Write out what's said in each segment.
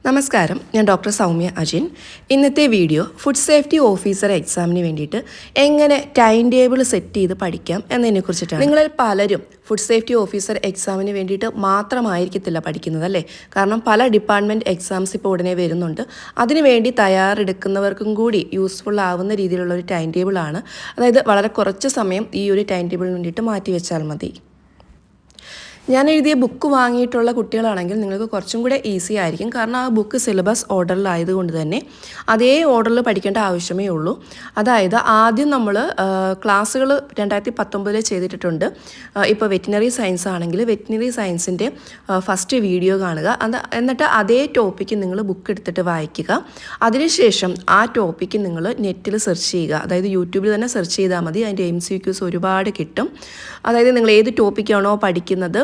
നമസ്കാരം, ഞാൻ ഡോക്ടർ സൗമ്യ അജിൻ. ഇന്നത്തെ വീഡിയോ ഫുഡ് സേഫ്റ്റി ഓഫീസർ എക്സാമിന് വേണ്ടിയിട്ട് എങ്ങനെ ടൈം ടേബിൾ സെറ്റ് ചെയ്ത് പഠിക്കാം എന്നതിനെക്കുറിച്ചിട്ടാണ്. നിങ്ങളിൽ പലരും ഫുഡ് സേഫ്റ്റി ഓഫീസർ എക്സാമിന് വേണ്ടിയിട്ട് മാത്രമായിരിക്കത്തില്ല പഠിക്കുന്നത് അല്ലേ? കാരണം പല ഡിപ്പാർട്ട്മെൻറ്റ് എക്സാംസ് ഇപ്പോൾ ഉടനെ വരുന്നുണ്ട്. അതിനുവേണ്ടി തയ്യാറെടുക്കുന്നവർക്കും കൂടി യൂസ്ഫുൾ ആവുന്ന രീതിയിലുള്ള ഒരു ടൈം ടേബിളാണ്. അതായത് വളരെ കുറച്ച് സമയം ഈ ഒരു ടൈം ടേബിളിന് വേണ്ടിയിട്ട് മാറ്റി വെച്ചാൽ മതി. ഞാൻ എഴുതിയ ബുക്ക് വാങ്ങിയിട്ടുള്ള കുട്ടികളാണെങ്കിൽ നിങ്ങൾക്ക് കുറച്ചും കൂടെ ഈസി ആയിരിക്കും. കാരണം ആ ബുക്ക് സിലബസ് ഓർഡറിലായതുകൊണ്ട് തന്നെ അതേ ഓർഡറിൽ പഠിക്കേണ്ട ആവശ്യമേ ഉള്ളൂ. അതായത് ആദ്യം നമ്മൾ ക്ലാസ്സുകൾ 2019 ചെയ്തിട്ടുണ്ട്. ഇപ്പോൾ വെറ്റിനറി സയൻസ് ആണെങ്കിൽ വെറ്റിനറി സയൻസിൻ്റെ ഫസ്റ്റ് വീഡിയോ കാണുക. എന്നിട്ട് അതേ ടോപ്പിക്ക് നിങ്ങൾ ബുക്ക് എടുത്തിട്ട് വായിക്കുക. അതിനുശേഷം ആ ടോപ്പിക്ക് നിങ്ങൾ നെറ്റിൽ സെർച്ച് ചെയ്യുക. അതായത് യൂട്യൂബിൽ തന്നെ സെർച്ച് ചെയ്താൽ മതി. അതിൻ്റെ MCQs ഒരുപാട് കിട്ടും. അതായത് നിങ്ങൾ ഏത് ടോപ്പിക്കാണോ പഠിക്കുന്നത്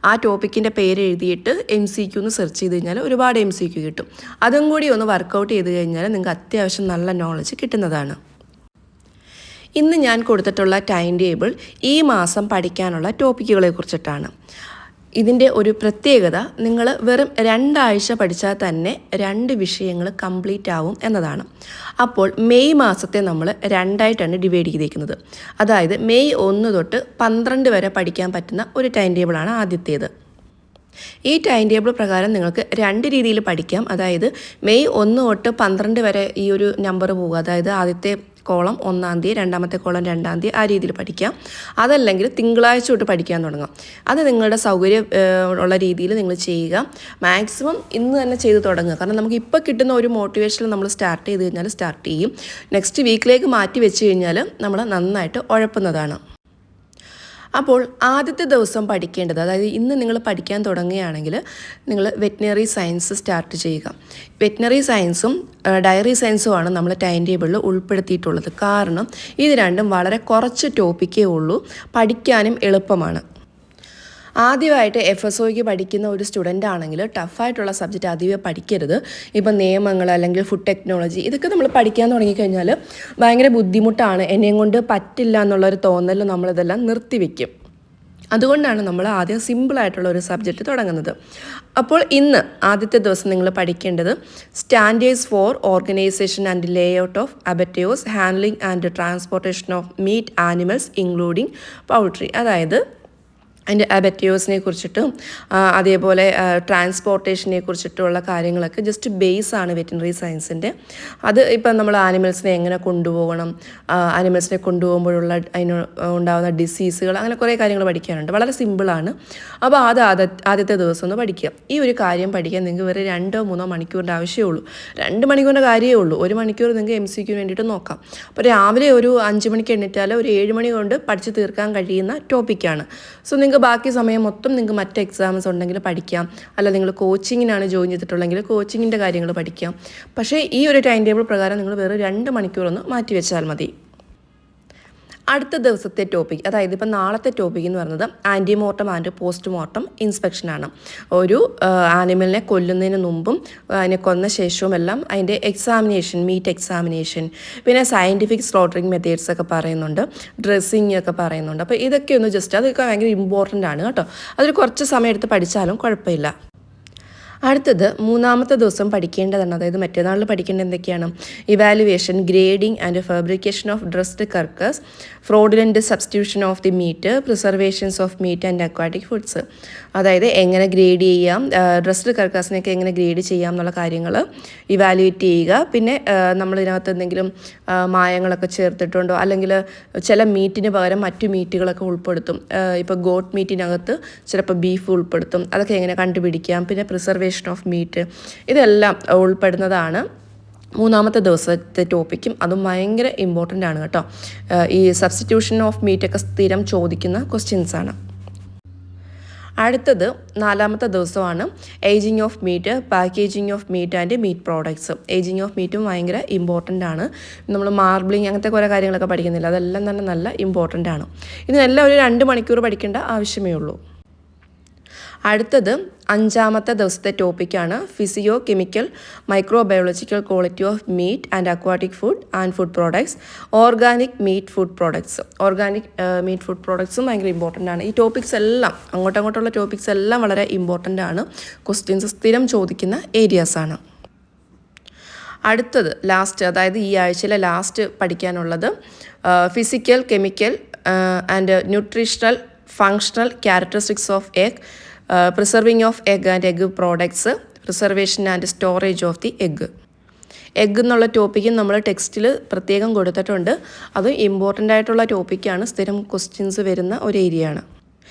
ആ ടോപ്പിക്കിൻ്റെ പേര് എഴുതിയിട്ട് MCQ എന്ന് സെർച്ച് ചെയ്ത് കഴിഞ്ഞാൽ ഒരുപാട് MCQ കിട്ടും. അതും കൂടി ഒന്ന് വർക്കൗട്ട് ചെയ്ത് കഴിഞ്ഞാൽ നിങ്ങൾക്ക് അത്യാവശ്യം നല്ല നോളജ് കിട്ടുന്നതാണ്. ഇന്ന് ഞാൻ കൊടുത്തിട്ടുള്ള ടൈം ടേബിൾ ഈ മാസം പഠിക്കാനുള്ള ടോപ്പിക്കുകളെ കുറിച്ചിട്ടാണ്. ഇതിൻ്റെ ഒരു പ്രത്യേകത നിങ്ങൾ വെറും 2 ആഴ്ച പഠിച്ചാൽ തന്നെ 2 വിഷയങ്ങൾ കംപ്ലീറ്റ് ആവും എന്നതാണ്. അപ്പോൾ മെയ് മാസത്തെ നമ്മൾ 2ആയിട്ടാണ് ഡിവൈഡ് ചെയ്തിരിക്കുന്നത്. അതായത് മെയ് 1 തൊട്ട് 12 വരെ പഠിക്കാൻ പറ്റുന്ന ഒരു ടൈം ടേബിളാണ് ആദ്യത്തേത്. ഈ ടൈം ടേബിൾ പ്രകാരം നിങ്ങൾക്ക് 2 രീതിയിൽ പഠിക്കാം. അതായത് മെയ് 1 തൊട്ട് 12 വരെ ഈ ഒരു നമ്പർ പോവുക. അതായത് ആദ്യത്തെ കോളം 1-ാം തീയതി, രണ്ടാമത്തെ കോളം 2-ാം തീയതി, ആ രീതിയിൽ പഠിക്കാം. അതല്ലെങ്കിൽ തിങ്കളാഴ്ച തൊട്ട് പഠിക്കാൻ തുടങ്ങാം. അത് നിങ്ങളുടെ സൗകര്യം ഉള്ള രീതിയിൽ നിങ്ങൾ ചെയ്യുക. മാക്സിമം ഇന്ന് തന്നെ ചെയ്ത് തുടങ്ങുക. കാരണം നമുക്ക് ഇപ്പോൾ കിട്ടുന്ന ഒരു മോട്ടിവേഷനിൽ നമ്മൾ സ്റ്റാർട്ട് ചെയ്ത് കഴിഞ്ഞാൽ സ്റ്റാർട്ട് ചെയ്യും. നെക്സ്റ്റ് വീക്കിലേക്ക് മാറ്റി വെച്ച് കഴിഞ്ഞാൽ നമ്മൾ നന്നായിട്ട് ഉഴപ്പുന്നതാണ്. അപ്പോൾ ആദ്യത്തെ ദിവസം പഠിക്കേണ്ടത്, അതായത് ഇന്ന് നിങ്ങൾ പഠിക്കാൻ തുടങ്ങുകയാണെങ്കിൽ നിങ്ങൾ വെറ്റിനറി സയൻസ് സ്റ്റാർട്ട് ചെയ്യുക. വെറ്റിനറി സയൻസും ഡയറി സയൻസുമാണ് നമ്മൾ ടൈം ടേബിളിൽ ഉൾപ്പെടുത്തിയിട്ടുള്ളത്. കാരണം ഇത് രണ്ടും വളരെ കുറച്ച് ടോപ്പിക്കേ ഉള്ളൂ, പഠിക്കാനും എളുപ്പമാണ്. ആദ്യമായിട്ട് FSOയ്ക്ക് പഠിക്കുന്ന ഒരു സ്റ്റുഡൻ്റ് ആണെങ്കിൽ ടഫായിട്ടുള്ള സബ്ജക്റ്റ് ആദ്യമേ പഠിക്കരുത്. ഇപ്പം നിയമങ്ങൾ അല്ലെങ്കിൽ ഫുഡ് ടെക്നോളജി ഇതൊക്കെ നമ്മൾ പഠിക്കാൻ തുടങ്ങിക്കഴിഞ്ഞാൽ ഭയങ്കര ബുദ്ധിമുട്ടാണ്. എന്നെയും കൊണ്ട് പറ്റില്ല എന്നുള്ളൊരു തോന്നൽ നമ്മളിതെല്ലാം നിർത്തിവെക്കും. അതുകൊണ്ടാണ് നമ്മൾ ആദ്യം സിമ്പിളായിട്ടുള്ള ഒരു സബ്ജക്റ്റ് തുടങ്ങുന്നത്. അപ്പോൾ ഇന്ന് ആദ്യത്തെ ദിവസം നിങ്ങൾ പഠിക്കേണ്ടത് standards for organization and layout of abattoirs, handling and transportation of meat animals including poultry. അതായത് അതിൻ്റെ അബറ്റേഴ്സിനെ കുറിച്ചിട്ടും അതേപോലെ ട്രാൻസ്പോർട്ടേഷനെ കുറിച്ചിട്ടുള്ള കാര്യങ്ങളൊക്കെ ജസ്റ്റ് ബേസാണ് വെറ്റിനറി സയൻസിൻ്റെ. അത് ഇപ്പം നമ്മൾ ആനിമൽസിനെ എങ്ങനെ കൊണ്ടുപോകണം, ആനിമൽസിനെ കൊണ്ടുപോകുമ്പോഴുള്ള അതിന് ഉണ്ടാകുന്ന ഡിസീസുകൾ, അങ്ങനെ കുറേ കാര്യങ്ങൾ പഠിക്കാനുണ്ട്. വളരെ സിമ്പിളാണ്. അപ്പോൾ ആദ്യത്തെ ദിവസം ഒന്ന് പഠിക്കുക. ഈ ഒരു കാര്യം പഠിക്കാൻ നിങ്ങൾക്ക് വേറെ 2-3 മണിക്കൂറിൻ്റെ ആവശ്യമേ ഉള്ളൂ. 2 മണിക്കൂറിൻ്റെ കാര്യമേ ഉള്ളൂ. 1 മണിക്കൂർ നിങ്ങൾക്ക് MCQ വേണ്ടിയിട്ട് നോക്കാം. അപ്പോൾ രാവിലെ ഒരു 5 മണിക്ക് എണ്ണിട്ടാൽ ഒരു 7 മണി കൊണ്ട് പഠിച്ച് തീർക്കാൻ കഴിയുന്ന ടോപ്പിക്കാണ്. സോ നിങ്ങൾക്ക് ബാക്കി സമയം മൊത്തം നിങ്ങൾക്ക് മറ്റ് എക്സാംസ് ഉണ്ടെങ്കിൽ പഠിക്കാം. അല്ല നിങ്ങൾ കോച്ചിങ്ങിനാണ് ജോയിൻ ചെയ്തിട്ടുള്ളെങ്കിൽ കോച്ചിങ്ങിൻ്റെ കാര്യങ്ങൾ പഠിക്കാം. പക്ഷേ ഈ ഒരു ടൈം ടേബിൾ പ്രകാരം നിങ്ങൾ വേറെ 2 മണിക്കൂറൊന്ന് മാറ്റി വെച്ചാൽ മതി. അടുത്ത ദിവസത്തെ ടോപ്പിക്, അതായത് ഇപ്പം നാളത്തെ ടോപ്പിക് എന്ന് പറയുന്നത് ആൻറ്റിമോർട്ടം ആൻഡ് പോസ്റ്റ്മോർട്ടം ഇൻസ്പെക്ഷനാണ്. ഒരു ആനിമലിനെ കൊല്ലുന്നതിന് മുമ്പും അതിനെ കൊന്ന ശേഷവും എല്ലാം അതിൻ്റെ എക്സാമിനേഷൻ, മീറ്റ് എക്സാമിനേഷൻ, പിന്നെ സയൻറ്റിഫിക് സ്ലോട്ടറിങ് മെത്തേഡ്സ് ഒക്കെ പറയുന്നുണ്ട്, ഡ്രസ്സിങ് ഒക്കെ പറയുന്നുണ്ട്. അപ്പോൾ ഇതൊക്കെ ഒന്ന് ജസ്റ്റ് അതൊക്കെ ഭയങ്കര ഇമ്പോർട്ടൻ്റ് ആണ് കേട്ടോ. അതിൽ കുറച്ച് സമയം എടുത്ത് പഠിച്ചാലും കുഴപ്പമില്ല. അടുത്തത് 3-ാമത്തെ ദിവസം പഠിക്കേണ്ടതാണ്. അതായത് മറ്റന്നാളിൽ പഠിക്കേണ്ടത് എന്തൊക്കെയാണ്? Evaluation, grading and fabrication of dressed carcass, fraudulent substitution of the meat, preservations of meat and aquatic foods. അതായത് എങ്ങനെ ഗ്രേഡ് ചെയ്യാം, ഡ്രസ്ഡ് കർക്കസിനെയൊക്കെ എങ്ങനെ ഗ്രേഡ് ചെയ്യാം എന്നുള്ള കാര്യങ്ങൾ ഇവാലുവേറ്റ് ചെയ്യുക. പിന്നെ നമ്മൾ ഇതിനകത്ത് എന്തെങ്കിലും മായങ്ങളൊക്കെ ചേർത്തിട്ടുണ്ടോ, അല്ലെങ്കിൽ ചില മീറ്റിന് പകരം മറ്റു മീറ്റുകളൊക്കെ ഉൾപ്പെടുത്തും. ഇപ്പോൾ ഗോട്ട് മീറ്റിനകത്ത് ചിലപ്പോൾ ബീഫ് ഉൾപ്പെടുത്തും. അതൊക്കെ എങ്ങനെ കണ്ടുപിടിക്കാം. പിന്നെ പ്രിസർവേഷൻ ഓഫ് മീറ്റ്, ഇതെല്ലാം ഉൾപ്പെടുന്നതാണ് 3-ാമത്തെ ദിവസത്തെ ടോപ്പിക്കും. അതും ഭയങ്കര ഇമ്പോർട്ടൻ്റ് ആണ് കേട്ടോ. ഈ സബ്സ്റ്റിറ്റ്യൂഷൻ ഓഫ് മീറ്റൊക്കെ സ്ഥിരം ചോദിക്കുന്ന ക്വസ്റ്റ്യൻസാണ്. അടുത്തത് 4-ാമത്തെ ദിവസമാണ് ageing of meat, packaging of meat and meat products. Ageing of മീറ്റും ഭയങ്കര ഇമ്പോർട്ടൻ്റ് ആണ്. നമ്മൾ മാർബിളിങ് അങ്ങനത്തെ കുറേ കാര്യങ്ങളൊക്കെ പഠിക്കുന്നില്ല, അതെല്ലാം തന്നെ നല്ല ഇമ്പോർട്ടൻ്റ് ആണ്. ഇതിനെല്ലാം ഒരു 2 മണിക്കൂർ പഠിക്കേണ്ട ആവശ്യമേ ഉള്ളൂ. അടുത്തത് 5-ാമത്തെ ദിവസത്തെ ടോപ്പിക്കാണ് physio chemical microbiological quality of meat and aquatic food and food products, organic meat food products. Organic meat food പ്രോഡക്ട്സും ഭയങ്കര ഇമ്പോർട്ടൻ്റ് ആണ്. ഈ ടോപ്പിക്സ് എല്ലാം അങ്ങോട്ടുള്ള ടോപ്പിക്സ് എല്ലാം വളരെ ഇമ്പോർട്ടൻ്റ് ആണ്. ക്വസ്റ്റ്യൻസ് സ്ഥിരം ചോദിക്കുന്ന ഏരിയാസാണ്. അടുത്തത് ലാസ്റ്റ്, അതായത് ഈ ആഴ്ചയിലെ ലാസ്റ്റ് പഠിക്കാനുള്ളത് physical, chemical and nutritional functional characteristics of egg, preserving of egg and egg products, preservation and storage of the egg. Egg എന്നുള്ള ടോപ്പിക്കും നമ്മൾ ടെക്സ്റ്റിൽ പ്രത്യേകം കൊടുത്തിട്ടുണ്ട്. അത് ഇമ്പോർട്ടൻ്റ് ആയിട്ടുള്ള ടോപ്പിക്കാണ്, സ്ഥിരം ക്വസ്റ്റ്യൻസ് വരുന്ന ഒരു ഏരിയയാണ്.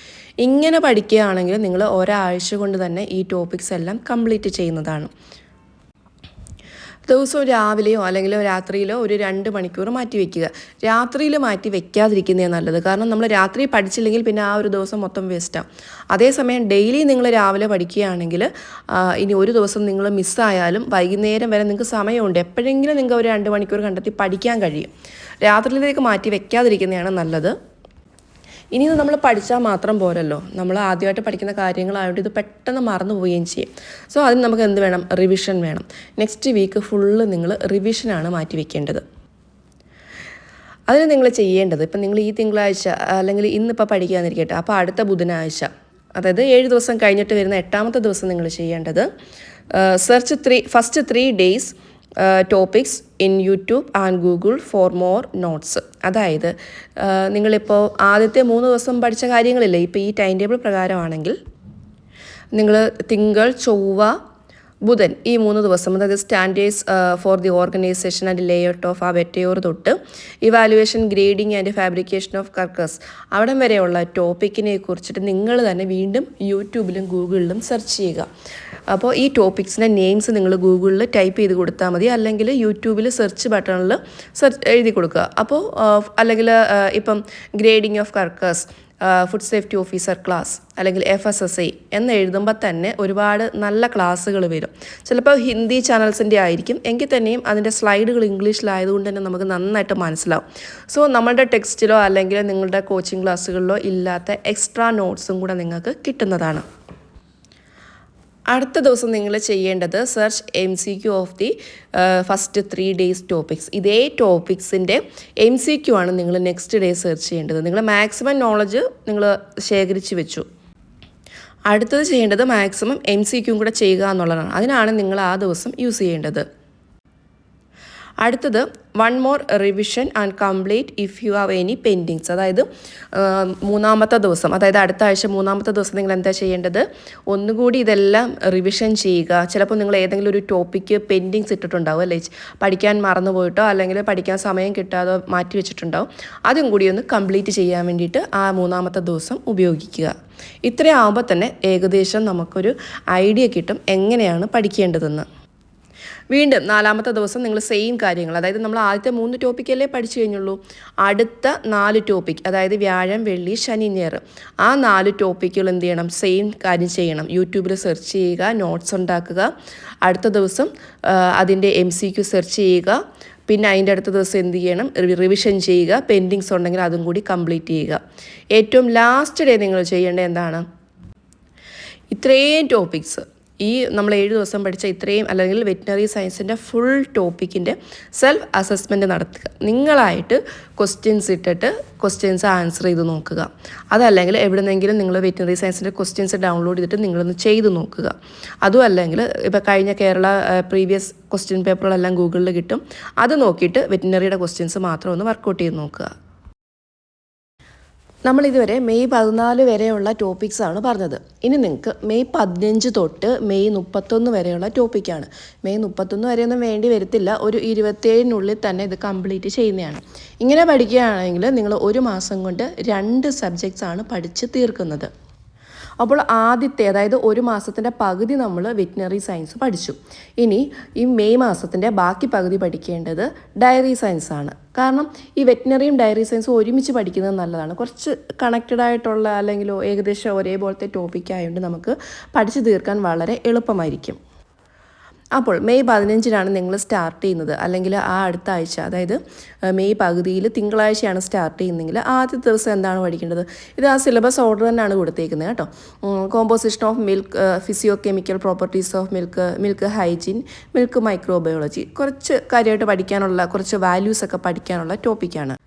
ഇങ്ങനെ പഠിക്കുകയാണെങ്കിൽ നിങ്ങൾ ഒരാഴ്ച കൊണ്ട് തന്നെ ഈ ടോപ്പിക്സ് എല്ലാം കംപ്ലീറ്റ് ചെയ്യുന്നതാണ്. ദിവസവും രാവിലെയോ അല്ലെങ്കിൽ രാത്രിയിലോ ഒരു 2 മണിക്കൂർ മാറ്റി വയ്ക്കുക. രാത്രിയിൽ മാറ്റി വയ്ക്കാതിരിക്കുന്നതാണ് നല്ലത്. കാരണം നമ്മൾ രാത്രി പഠിച്ചില്ലെങ്കിൽ പിന്നെ ആ ഒരു ദിവസം മൊത്തം വേസ്റ്റാണ്. അതേസമയം ഡെയിലി നിങ്ങൾ രാവിലെ പഠിക്കുകയാണെങ്കിൽ ഇനി ഒരു ദിവസം നിങ്ങൾ മിസ്സായാലും വൈകുന്നേരം വരെ നിങ്ങൾക്ക് സമയമുണ്ട്. എപ്പോഴെങ്കിലും നിങ്ങൾക്ക് ഒരു 2 മണിക്കൂർ കണ്ടെത്തി പഠിക്കാൻ കഴിയും. രാത്രിയിലേക്ക് മാറ്റി വയ്ക്കാതിരിക്കുന്നതാണ് നല്ലത്. ഇനി ഇത് നമ്മൾ പഠിച്ചാൽ മാത്രം പോരല്ലോ, നമ്മൾ ആദ്യമായിട്ട് പഠിക്കുന്ന കാര്യങ്ങളായതുകൊണ്ട് ഇത് പെട്ടെന്ന് മറന്നു പോവുകയും ചെയ്യും. സോ അതിന് നമുക്ക് എന്ത് വേണം? റിവിഷൻ വേണം. നെക്സ്റ്റ് വീക്ക് ഫുള്ള് നിങ്ങൾ റിവിഷനാണ് മാറ്റി വയ്ക്കേണ്ടത്. അതിന് നിങ്ങൾ ചെയ്യേണ്ടത്, ഇപ്പം നിങ്ങൾ ഈ തിങ്കളാഴ്ച അല്ലെങ്കിൽ ഇന്നിപ്പോൾ പഠിക്കാതിരിക്കട്ടെ, അപ്പോൾ അടുത്ത ബുധനാഴ്ച, അതായത് 7 ദിവസം കഴിഞ്ഞിട്ട് വരുന്ന 8ാമത്തെ ദിവസം നിങ്ങൾ ചെയ്യേണ്ടത് first 3 days topics in YouTube and Google for more notes. അതായത് നിങ്ങളിപ്പോൾ ആദ്യത്തെ 3 ദിവസം പഠിച്ച കാര്യങ്ങളില്ലേ, ഇപ്പോൾ ഈ ടൈം ടേബിൾ പ്രകാരമാണെങ്കിൽ നിങ്ങൾ തിങ്കൾ, ചൊവ്വ, ബുധൻ ഈ 3 ദിവസം, അതായത് standards for the organisation and layout of ആ വെറ്റയോർ തൊട്ട് evaluation, grading and fabrication of Kerkez അവിടം വരെയുള്ള ടോപ്പിക്കിനെ കുറിച്ചിട്ട് നിങ്ങൾ തന്നെ വീണ്ടും യൂട്യൂബിലും ഗൂഗിളിലും സെർച്ച് ചെയ്യുക. അപ്പോൾ ഈ ടോപ്പിക്സിൻ്റെ നെയിംസ് നിങ്ങൾ ഗൂഗിളിൽ ടൈപ്പ് ചെയ്ത് കൊടുത്താൽ മതി, അല്ലെങ്കിൽ യൂട്യൂബിൽ സെർച്ച് ബട്ടണിൽ എഴുതി കൊടുക്കുക. അപ്പോൾ അല്ലെങ്കിൽ ഇപ്പം grading of Kerkez, food safety officer class അല്ലെങ്കിൽ FSSA എന്ന് എഴുതുമ്പോൾ തന്നെ ഒരുപാട് നല്ല ക്ലാസ്സുകൾ വരും. ചിലപ്പോൾ ഹിന്ദി ചാനൽസിൻ്റെ ആയിരിക്കും, എങ്കിൽ തന്നെയും അതിൻ്റെ സ്ലൈഡുകൾ ഇംഗ്ലീഷിലായതുകൊണ്ട് തന്നെ നമുക്ക് നന്നായിട്ട് മനസ്സിലാവും. സോ നമ്മളുടെ ടെക്സ്റ്റിലോ അല്ലെങ്കിൽ നിങ്ങളുടെ കോച്ചിങ് ക്ലാസ്സുകളിലോ ഇല്ലാത്ത എക്സ്ട്രാ നോട്ട്സും കൂടെ നിങ്ങൾക്ക് കിട്ടുന്നതാണ്. അടുത്ത ദിവസം നിങ്ങൾ ചെയ്യേണ്ടത് search MCQ of the first 3 days topics. ഇതേ ടോപ്പിക്സിൻ്റെ MCQ ആണ് നിങ്ങൾ നെക്സ്റ്റ് ഡേ സെർച്ച് ചെയ്യേണ്ടത്. നിങ്ങൾ മാക്സിമം നോളജ് നിങ്ങൾ ശേഖരിച്ച് വെച്ചു. അടുത്തത് ചെയ്യേണ്ടത് മാക്സിമം MCQ കൂടെ ചെയ്യുക എന്നുള്ളതാണ്. അതിനാണ് നിങ്ങൾ ആ ദിവസം യൂസ് ചെയ്യേണ്ടത്. അടുത്തത് 1 more revision and complete if you have any pendings. അതായത് 3ാമത്തെ ദിവസം, അതായത് അടുത്ത ആഴ്ച 3ാമത്തെ ദിവസം നിങ്ങൾ എന്താ ചെയ്യേണ്ടത്? ഒന്നുകൂടി ഇതെല്ലാം റിവിഷൻ ചെയ്യുക. ചിലപ്പോൾ നിങ്ങൾ ഏതെങ്കിലും ഒരു ടോപ്പിക്ക് പെൻഡിങ്സ് ഇട്ടിട്ടുണ്ടാവും അല്ലേ, പഠിക്കാൻ മറന്നു പോയിട്ടോ അല്ലെങ്കിൽ പഠിക്കാൻ സമയം കിട്ടാതെ മാറ്റി വെച്ചിട്ടുണ്ടാവും. അതും കൂടി ഒന്ന് കംപ്ലീറ്റ് ചെയ്യാൻ വേണ്ടിയിട്ട് ആ 3ാമത്തെ ദിവസം ഉപയോഗിക്കുക. ഇത്രയാവുമ്പോൾ തന്നെ ഏകദേശം നമുക്കൊരു ഐഡിയ കിട്ടും എങ്ങനെയാണ് പഠിക്കേണ്ടതെന്ന്. വീണ്ടും 4ാമത്തെ ദിവസം നിങ്ങൾ സെയിം കാര്യങ്ങൾ, അതായത് നമ്മൾ ആദ്യത്തെ 3 ടോപ്പിക്കല്ലേ പഠിച്ചു കഴിഞ്ഞുള്ളൂ. അടുത്ത 4 ടോപ്പിക്, അതായത് വ്യാഴം, വെള്ളി, ശനി, ഞായർ, ആ 4 ടോപ്പിക്കുകൾ എന്ത് ചെയ്യണം? സെയിം കാര്യം ചെയ്യണം. യൂട്യൂബിൽ സെർച്ച് ചെയ്യുക, നോട്ട്സ് ഉണ്ടാക്കുക. അടുത്ത ദിവസം അതിൻ്റെ MCQ സെർച്ച് ചെയ്യുക. പിന്നെ അതിൻ്റെ അടുത്ത ദിവസം എന്ത് ചെയ്യണം? റിവിഷൻ ചെയ്യുക. പെൻഡിങ്സ് ഉണ്ടെങ്കിൽ അതും കൂടി കംപ്ലീറ്റ് ചെയ്യുക. ഏറ്റവും ലാസ്റ്റ് ഡേ നിങ്ങൾ ചെയ്യേണ്ടത് എന്താണ്? ഇത്രയും ടോപ്പിക്സ്, ഈ നമ്മൾ 7 ദിവസം പഠിച്ച ഇത്രയും, അല്ലെങ്കിൽ വെറ്റിനറി സയൻസിൻ്റെ ഫുൾ ടോപ്പിക്കിൻ്റെ സെൽഫ് അസസ്മെൻറ്റ് നടത്തുക. നിങ്ങളായിട്ട് ക്വസ്റ്റ്യൻസ് ഇട്ടിട്ട് ക്വസ്റ്റ്യൻസ് ആൻസർ ചെയ്ത് നോക്കുക. അതല്ലെങ്കിൽ എവിടെന്നെങ്കിലും നിങ്ങൾ വെറ്റിനറി സയൻസിൻ്റെ ക്വസ്റ്റ്യൻസ് ഡൗൺലോഡ് ചെയ്തിട്ട് നിങ്ങളൊന്ന് ചെയ്ത് നോക്കുക. അതും അല്ലെങ്കിൽ ഇപ്പോൾ കഴിഞ്ഞ കേരള പ്രീവിയസ് ക്വസ്റ്റ്യൻ പേപ്പറുകളെല്ലാം ഗൂഗിളിൽ കിട്ടും. അത് നോക്കിയിട്ട് വെറ്റിനറിയുടെ ക്വസ്റ്റ്യൻസ് മാത്രം ഒന്ന് വർക്കൗട്ട് ചെയ്ത് നോക്കുക. നമ്മളിതുവരെ മെയ് 14 വരെയുള്ള ടോപ്പിക്സാണ് പറഞ്ഞത്. ഇനി നിങ്ങൾക്ക് മെയ് 15 തൊട്ട് മെയ് 31 വരെയുള്ള ടോപ്പിക്കാണ്. മെയ് 31 വരെയൊന്നും വേണ്ടി വരത്തില്ല, ഒരു 27-നുള്ളിൽ തന്നെ ഇത് കംപ്ലീറ്റ് ചെയ്യുന്നതാണ്. ഇങ്ങനെ പഠിക്കുകയാണെങ്കിൽ നിങ്ങൾ 1 മാസം കൊണ്ട് 2 സബ്ജക്ട്സാണ് പഠിച്ച് തീർക്കുന്നത്. അപ്പോൾ ആദ്യത്തെ, അതായത് 1 മാസത്തിൻ്റെ പകുതി നമ്മൾ വെറ്റിനറി സയൻസ് പഠിച്ചു. ഇനി ഈ മെയ് മാസത്തിൻ്റെ ബാക്കി പകുതി പഠിക്കേണ്ടത് ഡയറി സയൻസ് ആണ്. കാരണം ഈ വെറ്റിനറിയും ഡയറി സയൻസും ഒരുമിച്ച് പഠിക്കുന്നത് നല്ലതാണ്. കുറച്ച് കണക്റ്റഡ് ആയിട്ടുള്ള അല്ലെങ്കിൽ ഏകദേശം ഒരേപോലത്തെ ടോപ്പിക് ആയതുകൊണ്ട് നമുക്ക് പഠിച്ചു തീർക്കാൻ വളരെ എളുപ്പമായിരിക്കും. അപ്പോൾ മെയ് 15-നാണ് നിങ്ങൾ സ്റ്റാർട്ട് ചെയ്യുന്നത്, അല്ലെങ്കിൽ ആ അടുത്ത ആഴ്ച, അതായത് മെയ് പകുതിയിൽ തിങ്കളാഴ്ചയാണ് സ്റ്റാർട്ട് ചെയ്യുന്നതെങ്കിൽ ആദ്യത്തെ ദിവസം എന്താണ് പഠിക്കേണ്ടത്? ഇത് ആ സിലബസ് ഓർഡർ തന്നെയാണ് കൊടുത്തേക്കുന്നത് കേട്ടോ. Composition of milk, physio chemical properties of milk, milk hygiene, milk microbiology, കുറച്ച് കാര്യമായിട്ട് പഠിക്കാനുള്ള, കുറച്ച് വാല്യൂസൊക്കെ പഠിക്കാനുള്ള ടോപ്പിക്കാണ്.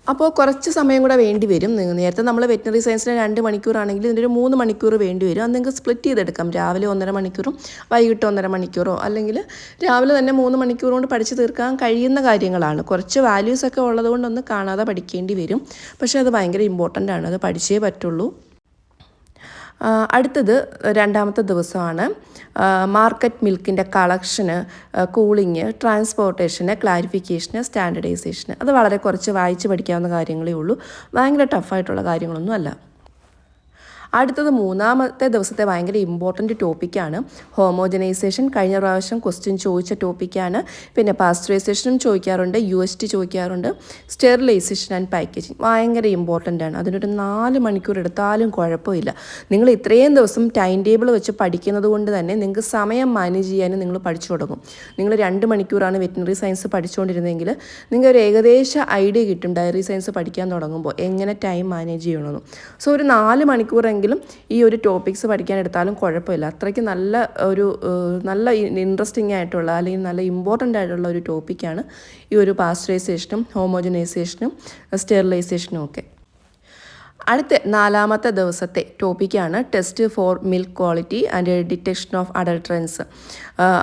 അപ്പോൾ കുറച്ച് സമയം കൂടെ വേണ്ടി വരും. നേരത്തെ നമ്മൾ വെറ്റിനറി സയൻസിന് 2 മണിക്കൂറാണെങ്കിൽ ഇതിൻ്റെ ഒരു 3 മണിക്കൂർ വേണ്ടി വരും. അത് നിങ്ങൾക്ക് സ്പ്ലിറ്റ് ചെയ്തെടുക്കാം. രാവിലെ 1.5 മണിക്കൂറും വൈകിട്ട് 1.5 മണിക്കൂറോ, അല്ലെങ്കിൽ രാവിലെ തന്നെ 3 മണിക്കൂർ കൊണ്ട് പഠിച്ച് തീർക്കാൻ കഴിയുന്ന കാര്യങ്ങളാണ്. കുറച്ച് വാല്യൂസൊക്കെ ഉള്ളതുകൊണ്ടൊന്ന് കാണാതെ പഠിക്കേണ്ടി വരും. പക്ഷേ അത് ഭയങ്കര ഇമ്പോർട്ടൻ്റ് ആണ്. അത് പഠിച്ചേ പറ്റുള്ളൂ. അടുത്തത് 2ാമത്തെ ദിവസമാണ് മാർക്കറ്റ് മിൽക്കിൻ്റെ കളക്ഷന്, കൂളിങ്, ട്രാൻസ്പോർട്ടേഷന്, ക്ലാരിഫിക്കേഷന്, സ്റ്റാൻഡർഡൈസേഷന്. അത് വളരെ കുറച്ച് വായിച്ച് പഠിക്കാവുന്ന കാര്യങ്ങളേ ഉള്ളൂ. ഭയങ്കര ടഫായിട്ടുള്ള കാര്യങ്ങളൊന്നും അല്ല. അടുത്തത് 3ാമത്തെ ദിവസത്തെ ഭയങ്കര ഇമ്പോർട്ടൻറ്റ് ടോപ്പിക്കാണ് ഹോമോജനൈസേഷൻ. കഴിഞ്ഞ പ്രാവശ്യം ക്വസ്റ്റ്യൻ ചോദിച്ച ടോപ്പിക്കാണ്. പിന്നെ പാസ്ചറൈസേഷനും ചോദിക്കാറുണ്ട്, UST ചോദിക്കാറുണ്ട്, സ്റ്റെറിലൈസേഷൻ ആൻഡ് പാക്കേജിങ് ഭയങ്കര ഇമ്പോർട്ടൻ്റ് ആണ്. അതിനൊരു 4 മണിക്കൂർ എടുത്താലും കുഴപ്പമില്ല. നിങ്ങൾ ഇത്രയും ദിവസം ടൈം ടേബിൾ വെച്ച് പഠിക്കുന്നത് കൊണ്ട് തന്നെ നിങ്ങൾക്ക് സമയം മാനേജ് ചെയ്യാനും നിങ്ങൾ പഠിച്ചു തുടങ്ങും. നിങ്ങൾ 2 മണിക്കൂറാണ് വെറ്റിനറി സയൻസ് പഠിച്ചുകൊണ്ടിരുന്നതെങ്കിൽ നിങ്ങൾക്ക് ഒരു ഏകദേശ ഐഡിയ കിട്ടും ഡയറി സയൻസ് പഠിക്കാൻ തുടങ്ങുമ്പോൾ എങ്ങനെ ടൈം മാനേജ് ചെയ്യണമെന്ന്. സോ ഒരു 4 മണിക്കൂറെങ്കിലും ഈ ഒരു ടോപ്പിക്സ് പഠിക്കാൻ എടുത്താലും കുഴപ്പമില്ല. അത്രയ്ക്ക് നല്ല ഇൻട്രസ്റ്റിംഗ് ആയിട്ടുള്ള അല്ലെങ്കിൽ നല്ല ഇമ്പോർട്ടൻ്റ് ആയിട്ടുള്ള ഒരു ടോപ്പിക്കാണ് ഈ ഒരു പാസ്ചറൈസേഷനും ഹോമോജനൈസേഷനും സ്റ്റെറിലൈസേഷനും ഒക്കെ. അടുത്ത 4ാമത്തെ ദിവസത്തെ ടോപ്പിക്കാണ് test for milk quality and detection of adulterants.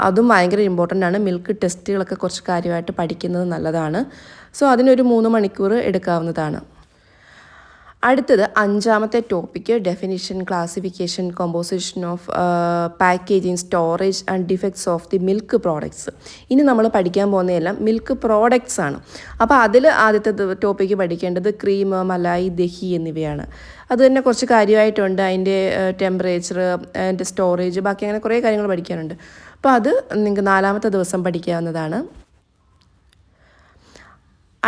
അതും ഭയങ്കര ഇമ്പോർട്ടൻ്റ് ആണ്. മിൽക്ക് ടെസ്റ്റുകളൊക്കെ കുറച്ച് കാര്യമായിട്ട് പഠിക്കുന്നത് നല്ലതാണ്. സോ അതിനൊരു 3 മണിക്കൂർ എടുക്കാവുന്നതാണ്. അടുത്തത് 5ാമത്തെ topic definition, classification, composition of packaging, storage and defects of the milk products. ഇനി നമ്മൾ പഠിക്കാൻ പോകുന്നതെല്ലാം മിൽക്ക് പ്രോഡക്ട്സ് ആണ്. അപ്പോൾ അതിൽ ആദ്യത്തെ ടോപ്പിക്ക് പഠിക്കേണ്ടത് ക്രീം, മലായി, ദഹി എന്നിവയാണ്. അത് തന്നെ കുറച്ച് കാര്യമായിട്ടുണ്ട്. അതിൻ്റെ ടെമ്പറേച്ചർ, അതിൻ്റെ സ്റ്റോറേജ്, ബാക്കി അങ്ങനെ കുറേ കാര്യങ്ങൾ പഠിക്കാനുണ്ട്. അപ്പോൾ അത് നിങ്ങൾക്ക് 4ാമത്തെ ദിവസം പഠിക്കാവുന്നതാണ്.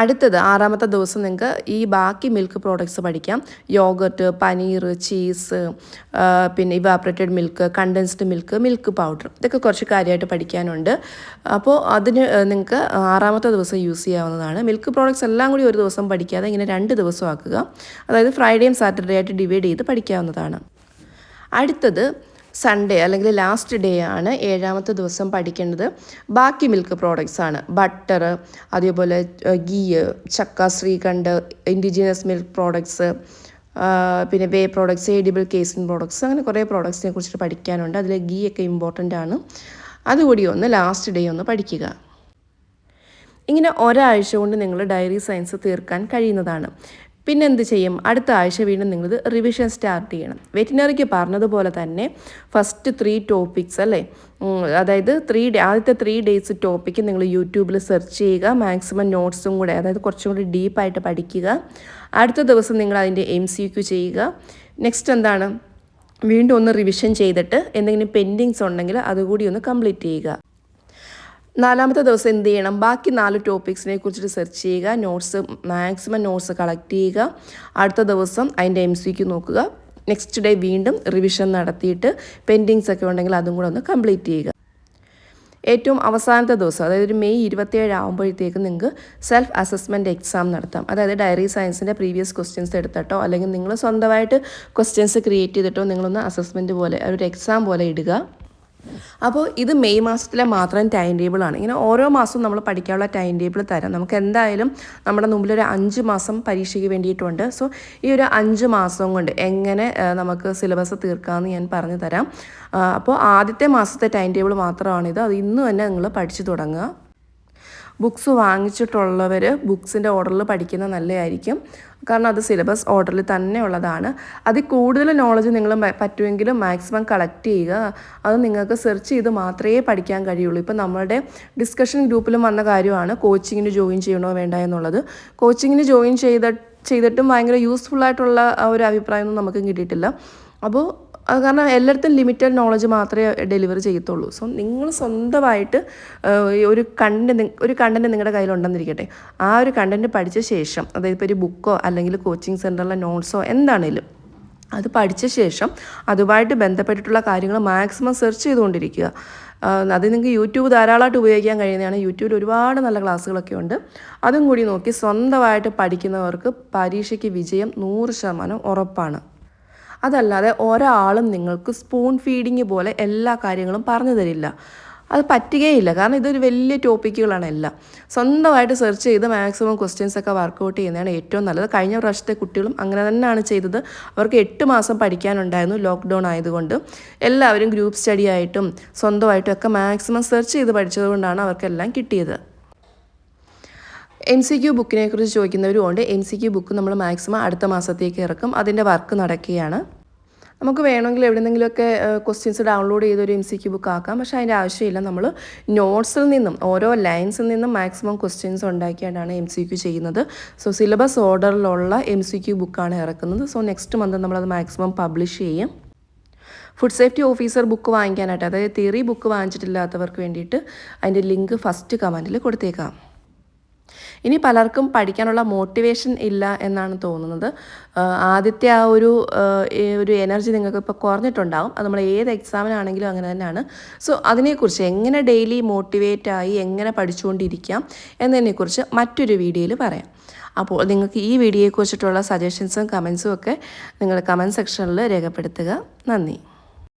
അടുത്തത് 6ാമത്തെ ദിവസം നിങ്ങൾക്ക് ഈ ബാക്കി മിൽക്ക് പ്രോഡക്ട്സ് പഠിക്കാം. യോഗർട്ട്, പനീർ, ചീസ്, പിന്നെ evaporated milk, condensed milk, milk powder, ഇതൊക്കെ കുറച്ച് കാര്യമായിട്ട് പഠിക്കാനുണ്ട്. അപ്പോൾ അതിന് നിങ്ങൾക്ക് 6ാമത്തെ ദിവസം യൂസ് ചെയ്യാവുന്നതാണ്. മിൽക്ക് പ്രോഡക്ട്സ് എല്ലാം കൂടി ഒരു ദിവസം പഠിക്കാതെ ഇങ്ങനെ 2 ദിവസം ആക്കുക. അതായത് ഫ്രൈഡേയും സാറ്റർഡേ ആയിട്ട് ഡിവൈഡ് ചെയ്ത് പഠിക്കാവുന്നതാണ്. അടുത്തത് സൺഡേ അല്ലെങ്കിൽ ലാസ്റ്റ് ഡേ ആണ് 7ാമത്തെ ദിവസം പഠിക്കേണ്ടത്. ബാക്കി മിൽക്ക് പ്രോഡക്ട്സ് ആണ്. ബട്ടർ, അതേപോലെ ഗീ, ചക്ക, ശ്രീഖണ്ഡ്, ഇൻഡിജിനസ് മിൽക്ക് പ്രോഡക്ട്സ്, പിന്നെ വേ പ്രോഡക്ട്സ്, എഡിബിൾ കേസിൻ പ്രോഡക്ട്സ്, അങ്ങനെ കുറേ പ്രോഡക്ട്സിനെ കുറിച്ചിട്ട് പഠിക്കാനുണ്ട്. അതിൽ ഗീ ഒക്കെ ഇമ്പോർട്ടൻ്റ് ആണ്. അതുകൂടി ഒന്ന് ലാസ്റ്റ് ഡേ ഒന്ന് പഠിക്കുക. ഇങ്ങനെ ഒരാഴ്ച കൊണ്ട് നിങ്ങൾ ഡയറി സയൻസ് തീർക്കാൻ കഴിയുന്നതാണ്. പിന്നെ എന്ത് ചെയ്യും? അടുത്ത ആഴ്ച വീണ്ടും നിങ്ങൾ റിവിഷൻ സ്റ്റാർട്ട് ചെയ്യണം. വെറ്റിനറിക്ക് പറഞ്ഞതുപോലെ തന്നെ ഫസ്റ്റ് 3 ടോപ്പിക്സ് അല്ലേ, അതായത് ആദ്യത്തെ 3 ഡേയ്സ് ടോപ്പിക്ക് നിങ്ങൾ യൂട്യൂബിൽ സെർച്ച് ചെയ്യുക. മാക്സിമം നോട്ട്സും കൂടെ, അതായത് കുറച്ചും കൂടി ഡീപ്പായിട്ട് പഠിക്കുക. അടുത്ത ദിവസം നിങ്ങൾ അതിൻ്റെ MCQ ചെയ്യുക. നെക്സ്റ്റ് എന്താണ്, വീണ്ടും ഒന്ന് റിവിഷൻ ചെയ്തിട്ട് എന്തെങ്കിലും പെൻഡിങ്സ് ഉണ്ടെങ്കിൽ അതുകൂടി ഒന്ന് കംപ്ലീറ്റ് ചെയ്യുക. 4ാമത്തെ ദിവസം എന്ത് ചെയ്യണം? ബാക്കി 4 ടോപ്പിക്സിനെ കുറിച്ചിട്ട് സെർച്ച് ചെയ്യുക. മാക്സിമം നോട്ട്സ് കളക്ട് ചെയ്യുക. അടുത്ത ദിവസം അതിൻ്റെ MCQ നോക്കുക. നെക്സ്റ്റ് ഡേ വീണ്ടും റിവിഷൻ നടത്തിയിട്ട് പെൻഡിങ്സ് ഒക്കെ ഉണ്ടെങ്കിൽ അതും കൂടെ ഒന്ന് കംപ്ലീറ്റ് ചെയ്യുക. ഏറ്റവും അവസാനത്തെ ദിവസം, അതായത് ഒരു മെയ് 27 ആകുമ്പോഴത്തേക്കും നിങ്ങൾക്ക് സെൽഫ് അസസ്മെൻറ്റ് എക്സാം നടത്താം. അതായത് ഡയറി സയൻസിൻ്റെ പ്രീവിയസ് ക്വസ്റ്റ്യൻസ് എടുത്തിട്ടോ അല്ലെങ്കിൽ നിങ്ങൾ സ്വന്തമായിട്ട് ക്വസ്റ്റ്യൻസ് ക്രിയേറ്റ് ചെയ്തിട്ടോ നിങ്ങളൊന്ന് അസസ്മെൻറ്റ് പോലെ ഒരു എക്സാം പോലെ ഇടുക. അപ്പോൾ ഇത് മെയ് മാസത്തിലെ മാത്രം ടൈം ടേബിളാണ്. ഇങ്ങനെ ഓരോ മാസവും നമ്മൾ പഠിക്കാനുള്ള ടൈം ടേബിൾ തരാം. നമുക്ക് എന്തായാലും നമ്മുടെ മുമ്പിലൊരു 5 മാസം പരീക്ഷയ്ക്ക് വേണ്ടിയിട്ടുണ്ട്. സോ ഈ ഒരു 5 മാസം കൊണ്ട് എങ്ങനെ നമുക്ക് സിലബസ് തീർക്കാമെന്ന് ഞാൻ പറഞ്ഞു തരാം. അപ്പോൾ ആദ്യത്തെ മാസത്തെ ടൈം ടേബിൾ മാത്രമാണിത്. അത് ഇന്ന് തന്നെ നിങ്ങൾ പഠിച്ചു തുടങ്ങുക. ബുക്സ് വാങ്ങിച്ചിട്ടുള്ളവർ ബുക്സിൻ്റെ ഓർഡറിൽ പഠിക്കുന്നത് നല്ലതായിരിക്കും. കാരണം അത് സിലബസ് ഓർഡറിൽ തന്നെ ഉള്ളതാണ്. അതിൽ കൂടുതൽ നോളജ് നിങ്ങൾ പറ്റുമെങ്കിലും മാക്സിമം കളക്ട് ചെയ്യുക. അത് നിങ്ങൾക്ക് സെർച്ച് ചെയ്ത് മാത്രമേ പഠിക്കാൻ കഴിയുള്ളൂ. ഇപ്പോൾ നമ്മളുടെ ഡിസ്കഷൻ ഗ്രൂപ്പിലും വന്ന കാര്യമാണ് കോച്ചിങ്ങിന് ജോയിൻ ചെയ്യണോ വേണ്ട എന്നുള്ളത്. കോച്ചിങ്ങിന് ജോയിൻ ചെയ്തിട്ടും ഭയങ്കര യൂസ്ഫുള്ളായിട്ടുള്ള ഒരു അഭിപ്രായമൊന്നും നമുക്ക് കിട്ടിയിട്ടില്ല. അപ്പോൾ അത് കാരണം എല്ലായിടത്തും ലിമിറ്റഡ് നോളജ് മാത്രമേ ഡെലിവറി ചെയ്യത്തുള്ളൂ. സോ നിങ്ങൾ സ്വന്തമായിട്ട് ഒരു കണ്ടൻറ്റ് നിങ്ങളുടെ കയ്യിലുണ്ടെന്നിരിക്കട്ടെ. ആ ഒരു കണ്ടൻറ്റ് പഠിച്ച ശേഷം, അതായത് ഇപ്പോൾ ഒരു ബുക്കോ അല്ലെങ്കിൽ കോച്ചിങ് സെൻറ്ററിലെ നോട്ട്സോ എന്താണേലും അത് പഠിച്ച ശേഷം അതുമായിട്ട് ബന്ധപ്പെട്ടിട്ടുള്ള കാര്യങ്ങൾ മാക്സിമം സെർച്ച് ചെയ്തുകൊണ്ടിരിക്കുക. അത് നിങ്ങൾക്ക് യൂട്യൂബ് ധാരാളമായിട്ട് ഉപയോഗിക്കാൻ കഴിയുന്നതാണ്. യൂട്യൂബിൽ ഒരുപാട് നല്ല ക്ലാസ്സുകളൊക്കെ ഉണ്ട്. അതും കൂടി നോക്കി സ്വന്തമായിട്ട് പഠിക്കുന്നവർക്ക് പരീക്ഷയ്ക്ക് വിജയം 100% ഉറപ്പാണ്. അതല്ലാതെ ഒരാളും നിങ്ങൾക്ക് സ്പൂൺ ഫീഡിങ് പോലെ എല്ലാ കാര്യങ്ങളും പറഞ്ഞു തരില്ല. അത് പറ്റുകയില്ല. കാരണം ഇതൊരു വലിയ ടോപ്പിക്കുകളാണ് എല്ലാം. സ്വന്തമായിട്ട് സെർച്ച് ചെയ്ത് മാക്സിമം ക്വസ്റ്റ്യൻസ് ഒക്കെ വർക്കൗട്ട് ചെയ്യുന്നതാണ് ഏറ്റവും നല്ലത്. കഴിഞ്ഞ പ്രാവശ്യത്തെ കുട്ടികളും അങ്ങനെ തന്നെയാണ് ചെയ്തത്. അവർക്ക് 8 മാസം പഠിക്കാനുണ്ടായിരുന്നു ലോക്ക്ഡൗൺ ആയതുകൊണ്ട്. എല്ലാവരും ഗ്രൂപ്പ് സ്റ്റഡി ആയിട്ടും സ്വന്തമായിട്ടും ഒക്കെ മാക്സിമം സെർച്ച് ചെയ്ത് പഠിച്ചതുകൊണ്ടാണ് അവർക്കെല്ലാം കിട്ടിയത്. MCQ ബുക്കിനെ കുറിച്ച് ചോദിക്കുന്നവരും ഉണ്ട്. MCQ ബുക്ക് നമ്മൾ മാക്സിമം അടുത്ത മാസത്തേക്ക് ഇറക്കും. അതിൻ്റെ വർക്ക് നടക്കുകയാണ്. നമുക്ക് വേണമെങ്കിൽ എവിടെയെങ്കിലുമൊക്കെ ക്വസ്റ്റ്യൻസ് ഡൗൺലോഡ് ചെയ്തൊരു MCQ ബുക്ക് ആക്കാം. പക്ഷേ അതിൻ്റെ ആവശ്യമില്ല. നമ്മൾ നോട്ട്സിൽ നിന്നും ഓരോ ലൈൻസിൽ നിന്നും മാക്സിമം ക്വസ്റ്റ്യൻസ് ഉണ്ടാക്കിയിട്ടാണ് MCQ ചെയ്യുന്നത്. സോ സിലബസ് ഓർഡറിലുള്ള MCQ ബുക്കാണ് ഇറക്കുന്നത്. സോ നെക്സ്റ്റ് മന്ത് നമ്മളത് മാക്സിമം പബ്ലിഷ് ചെയ്യും. ഫുഡ് സേഫ്റ്റി ഓഫീസർ ബുക്ക് വാങ്ങിക്കാനായിട്ട്, അതായത് തിയറി ബുക്ക് വാങ്ങിച്ചിട്ടില്ലാത്തവർക്ക് വേണ്ടിയിട്ട് അതിൻ്റെ ലിങ്ക് ഫസ്റ്റ് കമൻറ്റിൽ കൊടുത്തേക്കാം. ഇനി പലർക്കും പഠിക്കാനുള്ള മോട്ടിവേഷൻ ഇല്ല എന്നാണ് തോന്നുന്നത്. ആദ്യത്തെ ആ ഒരു എനർജി നിങ്ങൾക്ക് ഇപ്പോൾ കുറഞ്ഞിട്ടുണ്ടാകും. അത് നമ്മൾ ഏത് എക്സാമിനാണെങ്കിലും അങ്ങനെ തന്നെയാണ്. സോ അതിനെക്കുറിച്ച് എങ്ങനെ ഡെയിലി മോട്ടിവേറ്റ് ആയി എങ്ങനെ പഠിച്ചുകൊണ്ടിരിക്കാം എന്നതിനെക്കുറിച്ച് മറ്റൊരു വീഡിയോയിൽ പറയാം. അപ്പോൾ നിങ്ങൾക്ക് ഈ വീഡിയോയെക്കുറിച്ചിട്ടുള്ള സജഷൻസും കമൻസും ഒക്കെ നിങ്ങൾ കമൻറ്റ് സെക്ഷനിൽ രേഖപ്പെടുത്തുക. നന്ദി.